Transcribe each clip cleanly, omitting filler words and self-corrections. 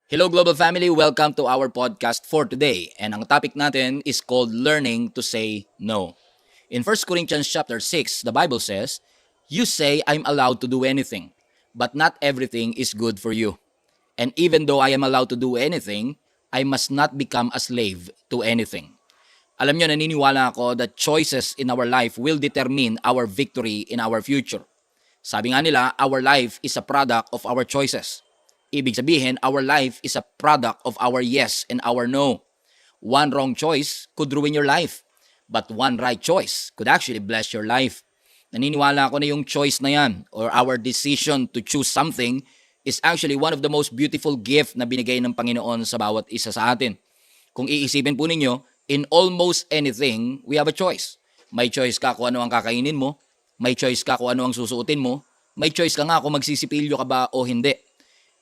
Hello Global Family, welcome to our podcast for today. And ang topic natin is called Learning to Say No. In 1 Corinthians chapter 6, the Bible says, "You say I'm allowed to do anything, but not everything is good for you. And even though I am allowed to do anything, I must not become a slave to anything." Alam nyo, naniniwala ako that choices in our life will determine our victory in our future. Sabi nga nila, our life is a product of our choices. Ibig sabihin, our life is a product of our yes and our no. One wrong choice could ruin your life, but one right choice could actually bless your life. Naniniwala ako na yung choice na yan or our decision to choose something is actually one of the most beautiful gift na binigay ng Panginoon sa bawat isa sa atin. Kung iisipin po ninyo, in almost anything, we have a choice. May choice ka kung ano ang kakainin mo, may choice ka kung ano ang susuotin mo, may choice ka nga kung magsisipilyo ka ba o hindi.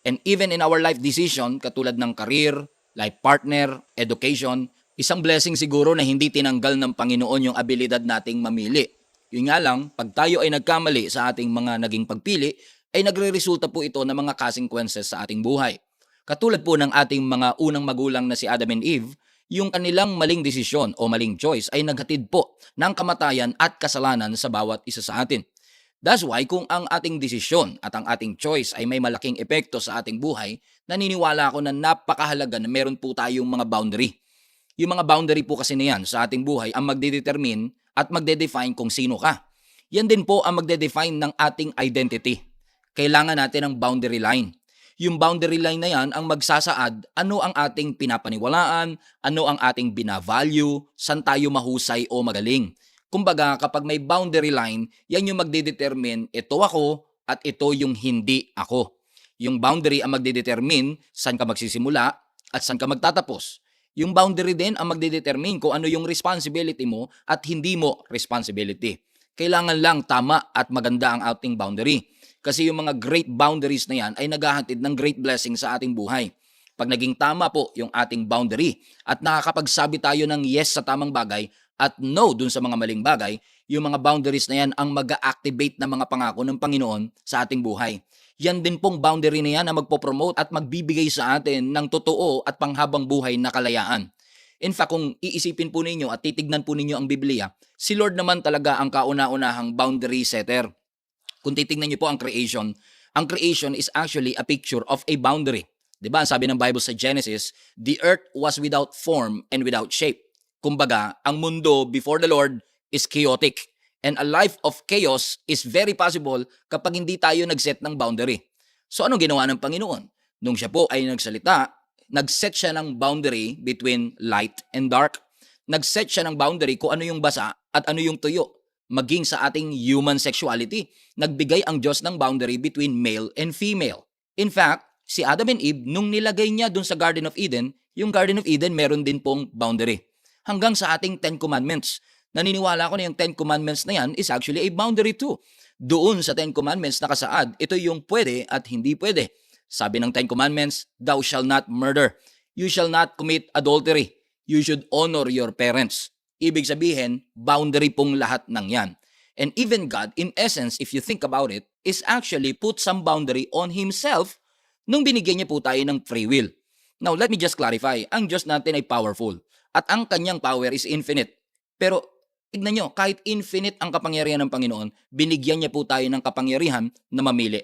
And even in our life decision, katulad ng career, life partner, education, isang blessing siguro na hindi tinanggal ng Panginoon yung abilidad nating mamili. Yun nga lang, pag tayo ay nagkamali sa ating mga naging pagpili, ay nagre-resulta po ito ng mga consequences sa ating buhay. Katulad po ng ating mga unang magulang na si Adam and Eve, yung kanilang maling desisyon o maling choice ay naghatid po ng kamatayan at kasalanan sa bawat isa sa atin. That's why kung ang ating desisyon at ang ating choice ay may malaking epekto sa ating buhay, naniniwala ako na napakahalaga na meron po tayong mga boundary. Yung mga boundary po kasi na yan sa ating buhay ang magdedetermine at magdedefine kung sino ka. Yan din po ang magdedefine ng ating identity. Kailangan natin ng boundary line. Yung boundary line na yan ang magsasaad ano ang ating pinapaniwalaan, ano ang ating binavalue, saan tayo mahusay o magaling. Kumbaga, kapag may boundary line, yan yung magdedetermine ito ako at ito yung hindi ako. Yung boundary ang magdedetermine saan ka magsisimula at saan ka magtatapos. Yung boundary din ang magdedetermine kung ano yung responsibility mo at hindi mo responsibility. Kailangan lang tama at maganda ang ating boundary. Kasi yung mga great boundaries na yan ay naghahatid ng great blessing sa ating buhay. Pag naging tama po yung ating boundary at nakakapagsabi tayo ng yes sa tamang bagay at no dun sa mga maling bagay, yung mga boundaries na yan ang mag-activate ng mga pangako ng Panginoon sa ating buhay. Yan din pong boundary na yan na magpo-promote at magbibigay sa atin ng totoo at panghabang buhay na kalayaan. In fact, kung iisipin po ninyo at titignan po ninyo ang Biblia, si Lord naman talaga ang kauna-unahang boundary setter. Kung titignan niyo po ang creation is actually a picture of a boundary. Diba? Sabi ng Bible sa Genesis, the earth was without form and without shape. Kumbaga, ang mundo before the Lord is chaotic. And a life of chaos is very possible kapag hindi tayo nag-set ng boundary. So anong ginawa ng Panginoon? Nung siya po ay nagsalita, nag-set siya ng boundary between light and dark. Nag-set siya ng boundary kung ano yung basa at ano yung tuyo. Maging sa ating human sexuality, nagbigay ang Diyos ng boundary between male and female. In fact, si Adam and Eve, nung nilagay niya dun sa Garden of Eden, yung Garden of Eden meron din pong boundary. Hanggang sa ating 10 Commandments. Naniniwala ko na yung 10 Commandments na yan is actually a boundary too. Doon sa 10 Commandments nakasaad, ito yung pwede at hindi pwede. Sabi ng 10 Commandments, thou shall not murder. You shall not commit adultery. You should honor your parents. Ibig sabihin, boundary pong lahat ng yan. And even God, in essence, if you think about it, is actually put some boundary on Himself nung binigyan niya po tayo ng free will. Now, let me just clarify. Ang Diyos natin ay powerful. At ang kanyang power is infinite. Pero, tignan nyo, kahit infinite ang kapangyarihan ng Panginoon, binigyan niya po tayo ng kapangyarihan na mamili.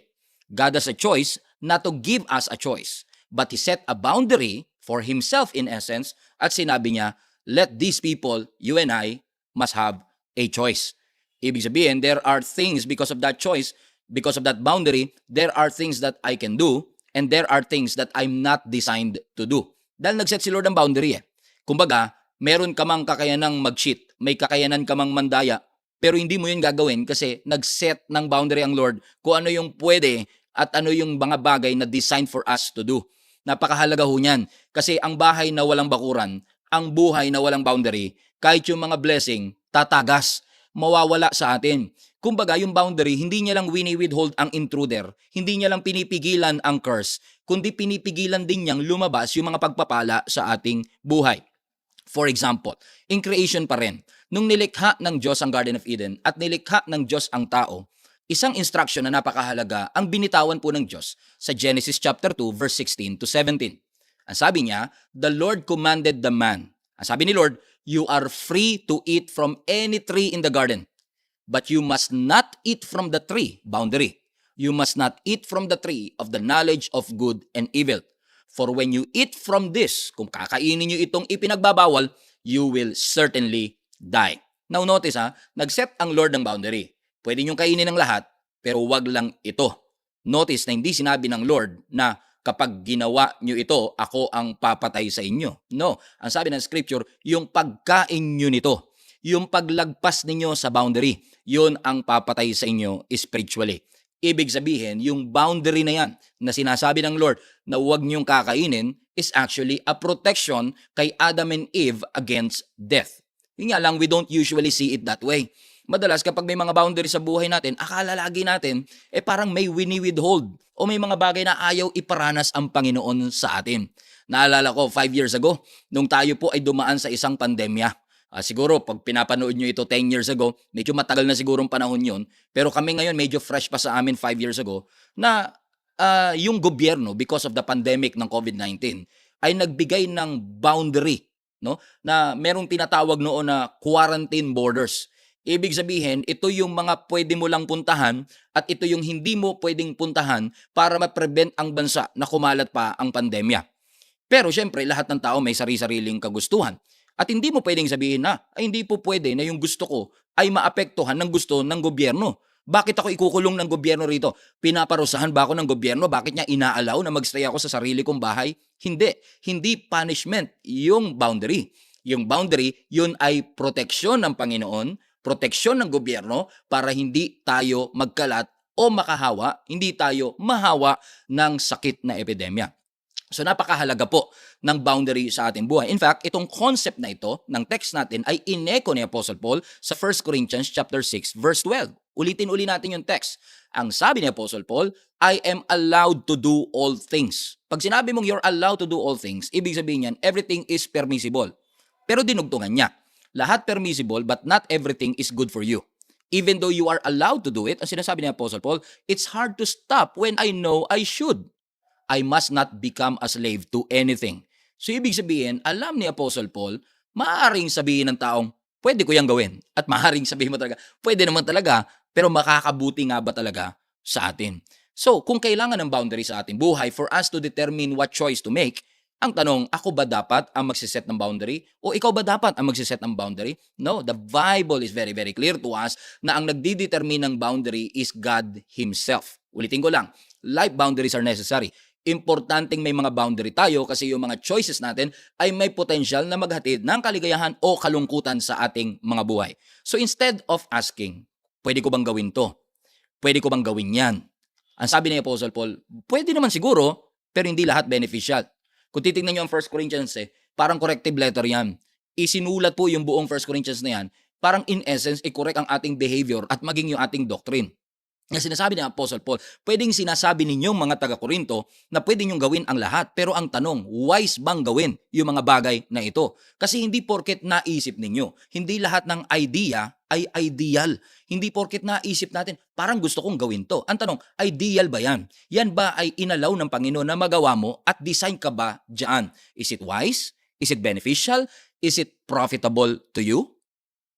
God has a choice not to give us a choice. But He set a boundary for Himself in essence at sinabi niya, let these people, you and I, must have a choice. Ibig sabihin, there are things because of that choice, because of that boundary, there are things that I can do, and there are things that I'm not designed to do. Dahil nag-set si Lord ng boundary eh. Kumbaga, meron ka mang kakayanang mag-cheat, may kakayanan ka mang mandaya, pero hindi mo yun gagawin kasi nag-set ng boundary ang Lord kung ano yung pwede at ano yung mga bagay na designed for us to do. Napakahalaga ho niyan kasi ang bahay na walang bakuran, ang buhay na walang boundary, kahit yung mga blessing, tatagas, mawawala sa atin. Kumbaga, yung boundary, hindi niya lang wini-withhold ang intruder, hindi niya lang pinipigilan ang curse, kundi pinipigilan din niyang lumabas yung mga pagpapala sa ating buhay. For example, in creation pa rin, nung nilikha ng Diyos ang Garden of Eden at nilikha ng Diyos ang tao, isang instruction na napakahalaga ang binitawan po ng Diyos sa Genesis chapter 2 verse 16 to 17. Ang sabi niya, the Lord commanded the man. Ang sabi ni Lord, you are free to eat from any tree in the garden, but you must not eat from the tree, boundary. You must not eat from the tree of the knowledge of good and evil. For when you eat from this, kung kakainin nyo itong ipinagbabawal, you will certainly die. Now notice nag-set ang Lord ng boundary. Pwede nyo kainin ng lahat, pero wag lang ito. Notice na hindi sinabi ng Lord na kapag ginawa nyo ito, ako ang papatay sa inyo. No, ang sabi ng scripture, yung pagkain nyo nito, yung paglagpas ninyo sa boundary, yun ang papatay sa inyo spiritually. Ibig sabihin, yung boundary na yan na sinasabi ng Lord na huwag niyong kakainin is actually a protection kay Adam and Eve against death. Yun nga lang, we don't usually see it that way. Madalas kapag may mga boundary sa buhay natin, akala lagi natin, parang may wini-withhold o may mga bagay na ayaw iparanas ang Panginoon sa atin. Naalala ko, 5 years ago, nung tayo po ay dumaan sa isang pandemya. Siguro, pag pinapanood nyo ito 10 years ago, medyo matagal na sigurong panahon yun. Pero kami ngayon, medyo fresh pa sa amin 5 years ago, na yung gobyerno, because of the pandemic ng COVID-19, ay nagbigay ng boundary, no? Na merong tinatawag noon na quarantine borders. Ibig sabihin, ito yung mga pwede mo lang puntahan at ito yung hindi mo pwedeng puntahan para ma-prevent ang bansa na kumalat pa ang pandemya. Pero syempre, lahat ng tao may sari-sariling kagustuhan. At hindi mo pwedeng sabihin na, ay hindi po pwede na yung gusto ko ay maapektuhan ng gusto ng gobyerno. Bakit ako ikukulong ng gobyerno rito? Pinaparusahan ba ako ng gobyerno? Bakit niya inaalaw na magstay ako sa sarili kong bahay? Hindi. Hindi punishment yung boundary. Yung boundary, yun ay proteksyon ng Panginoon, proteksyon ng gobyerno para hindi tayo magkalat o makahawa, hindi tayo mahawa ng sakit na epidemya. So napakahalaga po ng boundary sa ating buhay. In fact, itong concept na ito ng text natin ay ineko ni Apostle Paul sa 1 Corinthians chapter 6 verse 12. Ulitin-uli natin yung text. Ang sabi ni Apostle Paul, I am allowed to do all things. Pag sinabi mong you're allowed to do all things, ibig sabihin yan, everything is permissible. Pero dinugtungan niya. Lahat permissible but not everything is good for you. Even though you are allowed to do it, ang sinasabi ni Apostle Paul, it's hard to stop when I know I should. I must not become a slave to anything. So ibig sabihin, alam ni Apostle Paul, maaaring sabihin ng taong, pwede ko yang gawin. At maaaring sabihin mo talaga, pwede naman talaga, pero makakabuti nga ba talaga sa atin? So kung kailangan ng boundary sa ating buhay for us to determine what choice to make, ang tanong, ako ba dapat ang magsiset ng boundary? O ikaw ba dapat ang magsiset ng boundary? No, the Bible is very, very clear to us na ang nagdidetermine ng boundary is God Himself. Ulitin ko lang, life boundaries are necessary. Importanteng may mga boundary tayo kasi yung mga choices natin ay may potential na maghatid ng kaligayahan o kalungkutan sa ating mga buhay. So instead of asking, pwede ko bang gawin to? Pwede ko bang gawin yan? Ang sabi ni Apostle Paul, pwede naman siguro, pero hindi lahat beneficial. Kung titignan nyo ang 1 Corinthians parang corrective letter yan. Isinulat po yung buong 1 Corinthians na yan, parang in essence, i-correct ang ating behavior at maging yung ating doctrine. Nga sinasabi ni Apostle Paul, pwedeng sinasabi ninyong mga taga-Korinto na pwede nyong gawin ang lahat. Pero ang tanong, wise bang gawin yung mga bagay na ito? Kasi hindi porket naisip ninyo. Hindi lahat ng idea ay ideal. Hindi porket naisip natin, parang gusto kong gawin to. Ang tanong, ideal ba yan? Yan ba ay inalaw ng Panginoon na magawa mo at design ka ba dyan? Is it wise? Is it beneficial? Is it profitable to you?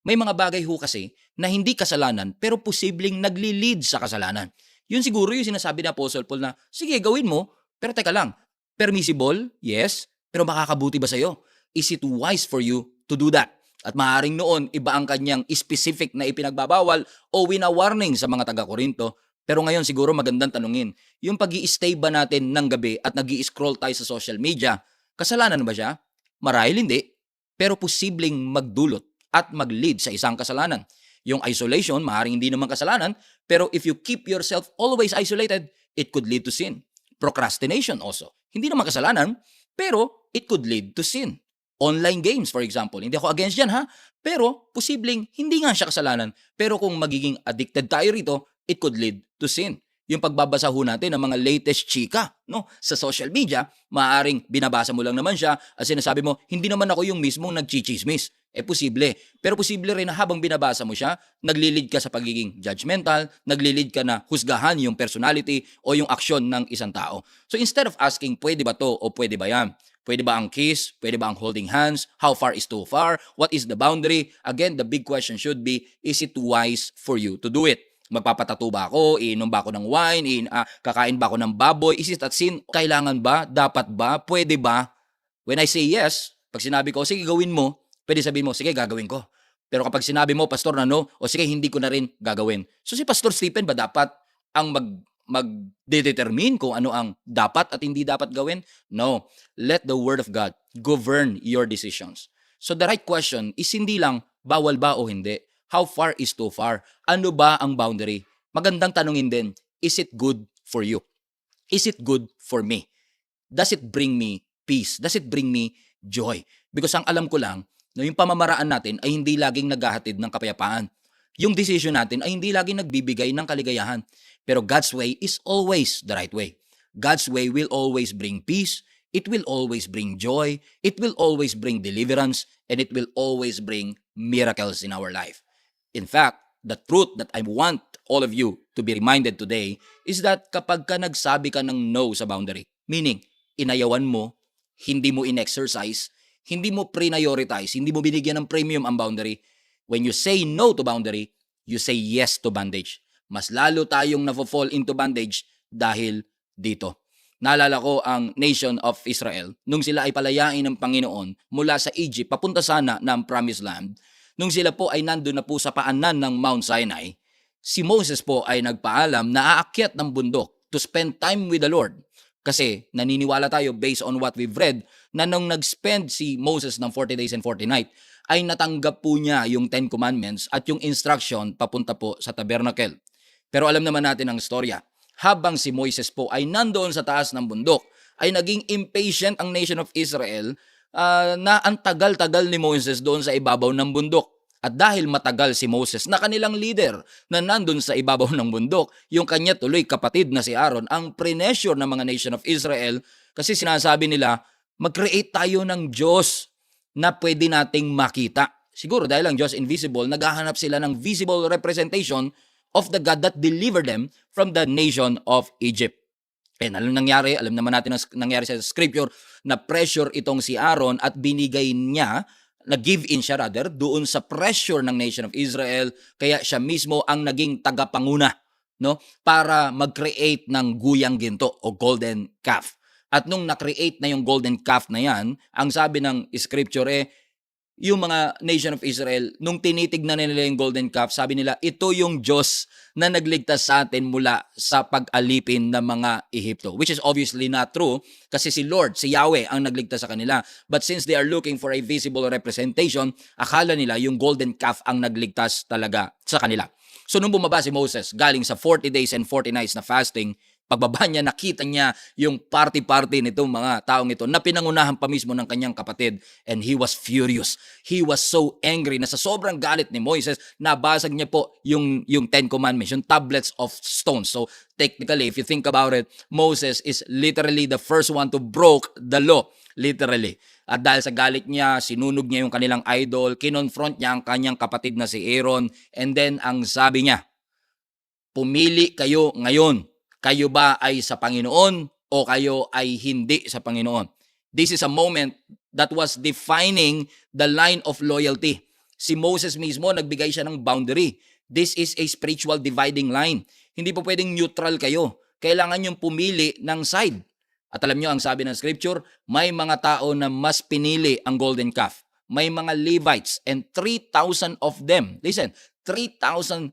May mga bagay ho kasi na hindi kasalanan pero posibleng nagli-lead sa kasalanan. Yun siguro yung sinasabi ni Apostle Paul na, sige, gawin mo, pero teka lang, permissible? Yes, pero makakabuti ba sa'yo? Is it wise for you to do that? At maaaring noon, iba ang kanyang specific na ipinagbabawal o wina-warning sa mga taga-Korinto. Pero ngayon siguro magandang tanungin, yung pag-i-stay ba natin ng gabi at nag-i-scroll tayo sa social media, kasalanan ba siya? Marahil hindi, pero posibleng magdulot at mag-lead sa isang kasalanan. Yung isolation, maaaring hindi naman kasalanan, pero if you keep yourself always isolated, it could lead to sin. Procrastination also. Hindi naman kasalanan, pero it could lead to sin. Online games, for example. Hindi ako against yan, ha? Pero posibleng hindi nga siya kasalanan. Pero kung magiging addicted tayo rito, it could lead to sin. Yung pagbabasa ho natin ng mga latest chika, no, sa social media, maaaring binabasa mo lang naman siya at sinasabi mo, hindi naman ako yung mismong nagchichismis. Posible. Pero posible rin na habang binabasa mo siya, naglilid ka sa pagiging judgmental, naglilid ka na husgahan yung personality o yung aksyon ng isang tao. So instead of asking, pwede ba to o pwede ba yan? Pwede ba ang kiss? Pwede ba ang holding hands? How far is too far? What is the boundary? Again, the big question should be, is it wise for you to do it? Magpapatato ba ako? Iinom ba ako ng wine? Kakain ba ako ng baboy? Is it a sin? Kailangan ba? Dapat ba? Pwede ba? When I say yes, pag sinabi ko, sige gawin mo, pwede sabihin mo, sige gagawin ko. Pero kapag sinabi mo, pastor na no, o sige hindi ko na rin gagawin. So si Pastor Stephen ba dapat ang mag-determine kung ano ang dapat at hindi dapat gawin? No. Let the Word of God govern your decisions. So the right question is hindi lang bawal ba o hindi. How far is too far? Ano ba ang boundary? Magandang tanungin din, is it good for you? Is it good for me? Does it bring me peace? Does it bring me joy? Because ang alam ko lang, no, yung pamamaraan natin ay hindi laging naghahatid ng kapayapaan. Yung decision natin ay hindi laging nagbibigay ng kaligayahan. Pero God's way is always the right way. God's way will always bring peace. It will always bring joy. It will always bring deliverance. And it will always bring miracles in our life. In fact, the truth that I want all of you to be reminded today is that kapag ka nagsabi ka ng no sa boundary, meaning inayawan mo, hindi mo in-exercise, hindi mo prioritize, hindi mo binigyan ng premium ang boundary. When you say no to boundary, you say yes to bondage. Mas lalo tayong nafo-fall into bondage dahil dito. Naalala ko ang nation of Israel, nung sila ay palayain ng Panginoon mula sa Egypt, papunta sana ng Promised Land, nung sila po ay nandun na po sa paanan ng Mount Sinai, si Moses po ay nagpaalam na aakyat ng bundok to spend time with the Lord. Kasi naniniwala tayo based on what we've read na nung nag-spend si Moses ng 40 days and 40 nights ay natanggap po niya yung 10 commandments at yung instruction papunta po sa tabernacle. Pero alam naman natin ang storya. Habang si Moses po ay nandoon sa taas ng bundok, ay naging impatient ang nation of Israel na ang tagal-tagal ni Moses doon sa ibabaw ng bundok. At dahil matagal si Moses na kanilang leader na nandun sa ibabaw ng bundok, yung kanya tuloy kapatid na si Aaron ang pressure ng mga nation of Israel kasi sinasabi nila, mag-create tayo ng Diyos na pwede nating makita. Siguro dahil ang Diyos invisible, naghahanap sila ng visible representation of the God that delivered them from the nation of Egypt. And alam nangyari, alam naman natin ang nangyari sa scripture na pressure itong si Aaron at binigay niya nag-give in siya rather doon sa pressure ng nation of Israel, kaya siya mismo ang naging tagapanguna, no, para mag-create ng guyang ginto o golden calf. At nung na-create na yung golden calf na yan, ang sabi ng scripture yung mga nation of Israel, nung tinitignan nila yung golden calf, sabi nila, ito yung Diyos na nagligtas sa atin mula sa pag-alipin ng mga Ehipto. Which is obviously not true kasi si Lord, si Yahweh ang nagligtas sa kanila. But since they are looking for a visible representation, akala nila yung golden calf ang nagligtas talaga sa kanila. So nung bumaba si Moses, galing sa 40 days and 40 nights na fasting, pagbaba niya, nakita niya yung party-party nitong mga taong ito na pinangunahan pa mismo ng kanyang kapatid. And he was furious. He was so angry na sa sobrang galit ni Moises, nabasag niya po yung 10 commandments, yung tablets of stones. So technically, if you think about it, Moses is literally the first one to broke the law. Literally. At dahil sa galit niya, sinunog niya yung kanilang idol, kinonfront niya ang kanyang kapatid na si Aaron, and then ang sabi niya, pumili kayo ngayon. Kayo ba ay sa Panginoon o kayo ay hindi sa Panginoon? This is a moment that was defining the line of loyalty. Si Moses mismo, nagbigay siya ng boundary. This is a spiritual dividing line. Hindi po pwedeng neutral kayo. Kailangan yung pumili ng side. At alam nyo, ang sabi ng scripture, may mga tao na mas pinili ang golden calf. May mga Levites and 3,000 of them. Listen, 3,000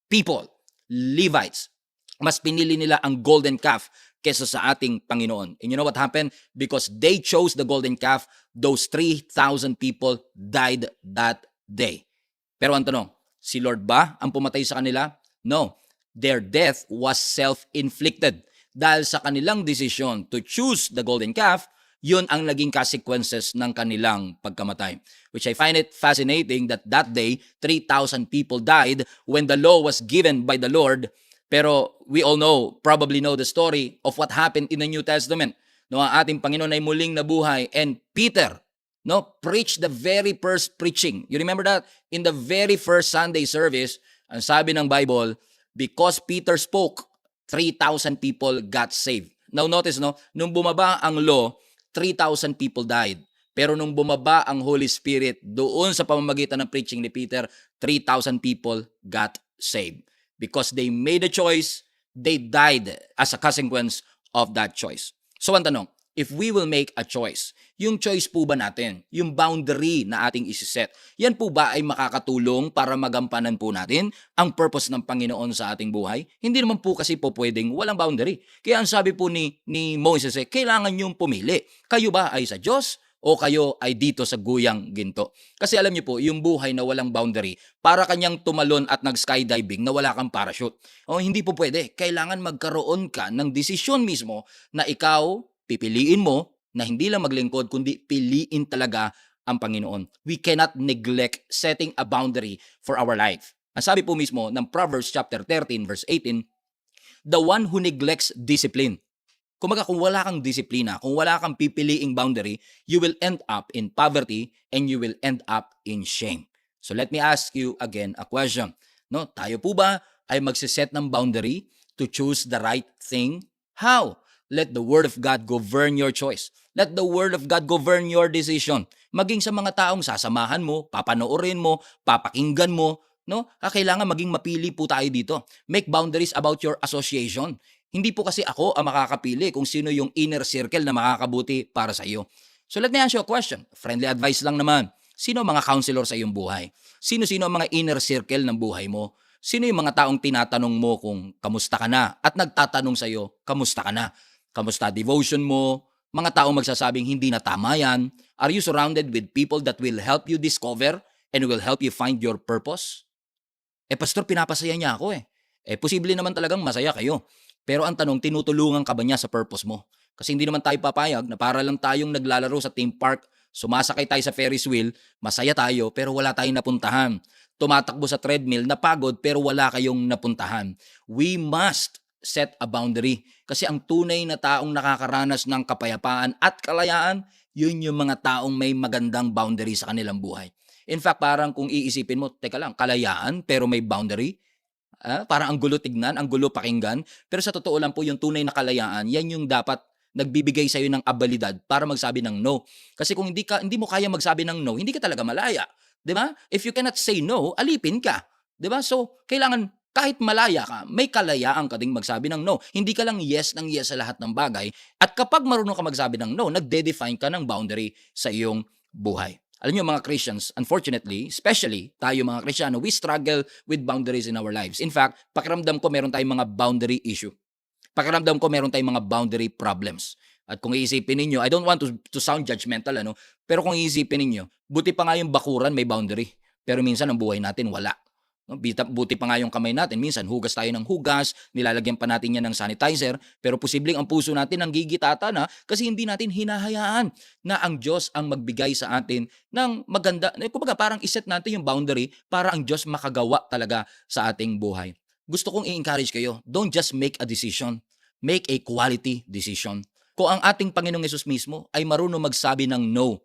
people, Levites. Mas pinili nila ang golden calf kesa sa ating Panginoon. And you know what happened? Because they chose the golden calf, those 3,000 people died that day. Pero ang tanong, si Lord ba ang pumatay sa kanila? No. Their death was self-inflicted. Dahil sa kanilang desisyon to choose the golden calf, yun ang naging consequences ng kanilang pagkamatay. Which I find it fascinating that day, 3,000 people died when the law was given by the Lord. Pero we all probably know the story of what happened in the New Testament. No, ang ating Panginoon ay muling nabuhay and Peter, preached the very first preaching. You remember that? In the very first Sunday service, ang sabi ng Bible, because Peter spoke, 3,000 people got saved. Now notice, nung bumaba ang law, 3,000 people died. Pero nung bumaba ang Holy Spirit doon sa pamamagitan ng preaching ni Peter, 3,000 people got saved. Because they made a choice, they died as a consequence of that choice. So ang tanong, if we will make a choice, yung choice po ba natin, yung boundary na ating isiset, yan po ba ay makakatulong para magampanan po natin ang purpose ng Panginoon sa ating buhay? Hindi naman po kasi po pwedeng walang boundary. Kaya ang sabi po ni Moses, kailangan yung pumili. Kayo ba ay sa Diyos o kayo ay dito sa guyang ginto? Kasi alam niyo po, yung buhay na walang boundary, para kanyang tumalon at nag-skydiving na wala kang parachute. O hindi po pwede. Kailangan magkaroon ka ng desisyon mismo na ikaw pipiliin mo na hindi lang maglingkod, kundi piliin talaga ang Panginoon. We cannot neglect setting a boundary for our life. Ang sabi po mismo ng Proverbs chapter 13 verse 18, the one who neglects discipline. Kumaga kung wala kang disiplina, kung wala kang pipiliing boundary, you will end up in poverty and you will end up in shame. So let me ask you again a question. No, tayo po ba ay magsiset ng boundary to choose the right thing? How? Let the Word of God govern your choice. Let the Word of God govern your decision. Maging sa mga taong sasamahan mo, papanoorin mo, papakinggan mo, no? Kailangan maging mapili po tayo dito. Make boundaries about your association. Hindi po kasi ako ang makakapili kung sino yung inner circle na makakabuti para sa iyo. So let me ask you a question. Friendly advice lang naman. Sino ang mga counselor sa iyong buhay? Sino-sino ang mga inner circle ng buhay mo? Sino yung mga taong tinatanong mo kung kamusta ka na at nagtatanong sa iyo, kamusta ka na? Kamusta devotion mo? Mga taong magsasabing hindi na tama yan. Are you surrounded with people that will help you discover and will help you find your purpose? Pastor, pinapasaya niya ako eh. Posible naman talagang masaya kayo. Pero ang tanong, tinutulungan ka ba niya sa purpose mo? Kasi hindi naman tayo papayag na para lang tayong naglalaro sa theme park, sumasakay tayo sa Ferris wheel, masaya tayo pero wala tayong napuntahan. Tumatakbo sa treadmill, napagod pero wala kayong napuntahan. We must set a boundary. Kasi ang tunay na taong nakakaranas ng kapayapaan at kalayaan, yun yung mga taong may magandang boundary sa kanilang buhay. In fact, parang kung iisipin mo, teka lang, kalayaan pero may boundary? Parang ang gulo tignan, ang gulo pakinggan. Pero sa totoo lang po, yung tunay na kalayaan, yan yung dapat nagbibigay sa'yo ng abilidad para magsabi ng no. Kasi kung hindi mo kaya magsabi ng no, hindi ka talaga malaya. 'Di ba? If you cannot say no, alipin ka. 'Di ba? So, kailangan kahit malaya ka, may kalayaan ka ding magsabi ng no. Hindi ka lang yes ng yes sa lahat ng bagay. At kapag marunong ka magsabi ng no, nagde-define ka ng boundary sa iyong buhay. Alam niyo mga Christians, unfortunately, especially tayo mga Kristiyano, we struggle with boundaries in our lives. In fact, pakiramdam ko meron tayong mga boundary issue. Pakiramdam ko meron tayong mga boundary problems. At kung iisipin ninyo, I don't want to sound judgmental, pero kung iisipin ninyo, buti pa nga yung bakuran may boundary. Pero minsan ang buhay natin wala. No? Buti pa nga yung kamay natin. Minsan, hugas tayo ng hugas, nilalagyan pa natin yan ng sanitizer, pero posibleng ang puso natin ang gigitata na kasi hindi natin hinahayaan na ang Diyos ang magbigay sa atin ng maganda. Kumbaga, parang iset natin yung boundary para ang Diyos makagawa talaga sa ating buhay. Gusto kong i-encourage kayo, don't just make a decision. Make a quality decision. Kung ang ating Panginoong Yesus mismo ay marunong magsabi ng no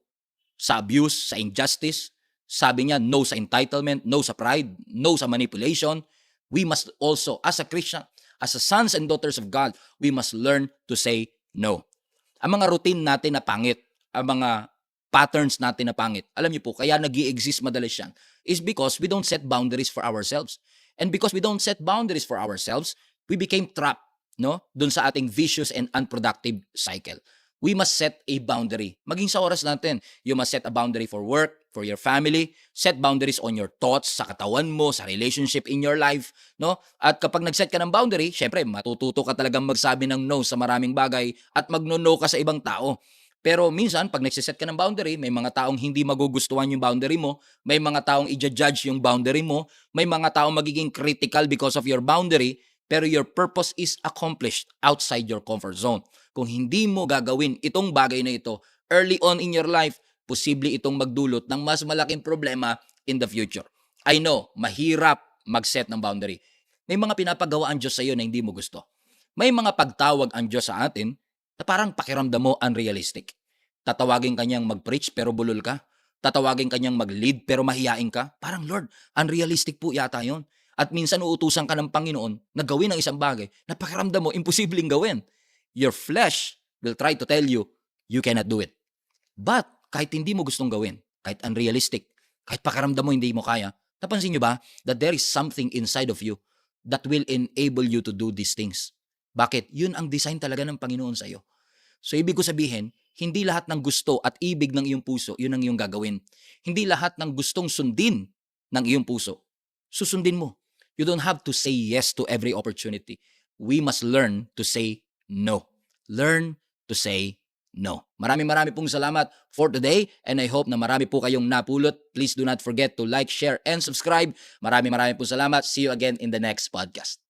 sa abuse, sa injustice, sabi niya, no sa entitlement, no sa pride, no sa manipulation. We must also, as a Christian, as a sons and daughters of God, we must learn to say no. Ang mga routine natin na pangit, ang mga patterns natin na pangit, alam niyo po, kaya nag-i-exist madalas yan, is because we don't set boundaries for ourselves. And because we don't set boundaries for ourselves, we became trapped, dun sa ating vicious and unproductive cycle. We must set a boundary. Maging sa oras natin, you must set a boundary for work, for your family, set boundaries on your thoughts, sa katawan mo, sa relationship in your life, At kapag nag-set ka ng boundary, syempre, matututo ka talagang magsabi ng no sa maraming bagay at magno-no ka sa ibang tao. Pero minsan, pag nagsiset ka ng boundary, may mga taong hindi magugustuhan yung boundary mo, may mga taong i-judge yung boundary mo, may mga taong magiging critical because of your boundary, pero your purpose is accomplished outside your comfort zone. Kung hindi mo gagawin itong bagay na ito early on in your life, posible itong magdulot ng mas malaking problema in the future. I know, mahirap mag-set ng boundary. May mga pinapagawa ang Diyos sa iyo na hindi mo gusto. May mga pagtawag ang Diyos sa atin na parang pakiramdam mo unrealistic. Tatawagin kanyang mag-preach pero bulol ka. Tatawagin kanyang mag-lead pero mahiyain ka. Parang Lord, unrealistic po yata yon. At minsan uutusan ka ng Panginoon na gawin ang isang bagay na pakiramdam mo imposibleng gawin. Your flesh will try to tell you, you cannot do it. But kahit hindi mo gustong gawin, kahit unrealistic, kahit pakaramdam mo hindi mo kaya, napansin nyo ba that there is something inside of you that will enable you to do these things? Bakit? Yun ang design talaga ng Panginoon sa iyo. So ibig ko sabihin, hindi lahat ng gusto at ibig ng iyong puso, yun ang iyong gagawin. Hindi lahat ng gustong sundin ng iyong puso, susundin mo. You don't have to say yes to every opportunity. We must learn to say no. Learn to say no. Maraming pong salamat for today and I hope na marami po kayong napulot. Please do not forget to like, share, and subscribe. Maraming pong salamat. See you again in the next podcast.